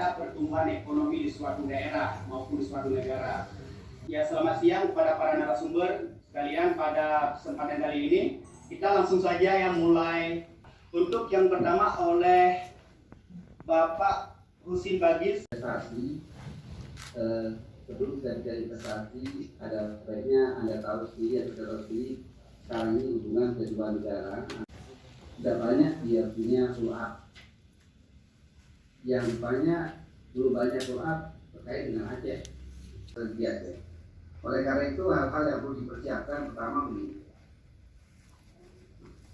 terhadap pertumbuhan ekonomi di suatu daerah maupun di suatu negara. Ya, selamat siang kepada para narasumber sekalian. Pada kesempatan kali ini kita langsung saja yang mulai. Untuk yang pertama oleh Bapak Husin Bagis. Investasi, sebelum kita bicara investasi, ada baiknya Anda tahu sendiri atau tahu sendiri sekarang ini hubungan kedua negara tidak banyak dia punya follow up. Yang banyak belum banyak follow up terkait dengan Aceh, di Aceh. Oleh karena itu hal-hal yang perlu dipersiapkan pertama begini.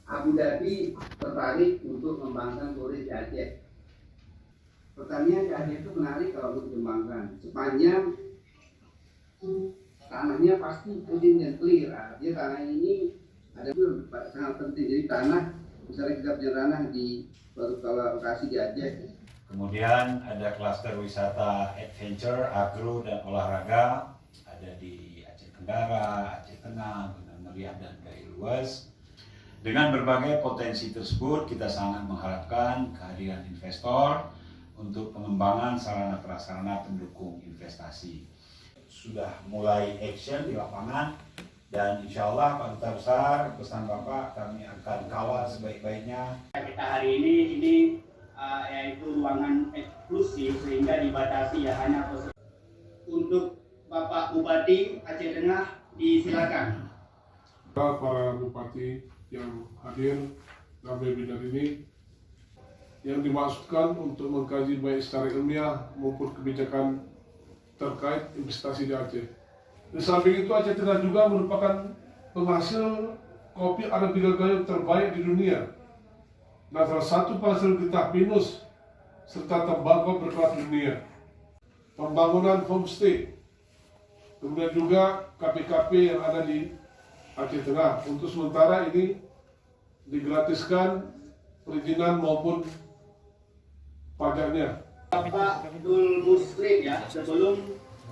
Abu Dhabi tertarik untuk mengembangkan turis di Aceh. Pertanian di Aceh itu menarik kalau untuk dikembangkan sepanjang tanahnya pasti clean dan clear. Artinya tanah ini ada sangat penting. Jadi tanah, misalnya kita punya tanah di kalau lokasi di Aceh. Kemudian ada klaster wisata adventure, agro dan olahraga ada di Aceh Tenggara, Aceh Tengah, Banda Meriah dan Gai Luas. Dengan berbagai potensi tersebut, kita sangat mengharapkan kehadiran investor untuk pengembangan sarana prasarana pendukung investasi. Sudah mulai action di lapangan dan insya Allah Pak Duta Besar, pesan Bapak kami akan kawal sebaik-baiknya. Kita hari ini yaitu ruangan eksklusif sehingga dibatasi ya hanya untuk Bapak Bupati Aceh Tengah, disilakan. Para bupati yang hadir dalam webinar ini yang dimaksudkan untuk mengkaji baik secara ilmiah maupun kebijakan terkait investasi di Aceh. Di samping itu Aceh Tengah juga merupakan penghasil kopi Arabica Gayo terbaik di dunia. Nah, salah satu penghasil getah pinus serta tembakau berkelas dunia. Pembangunan homestay, kemudian juga KP-KP yang ada di Aceh Tengah. Untuk sementara ini digratiskan perizinan maupun pajaknya. Bapak Abdul Muslim ya, sebelum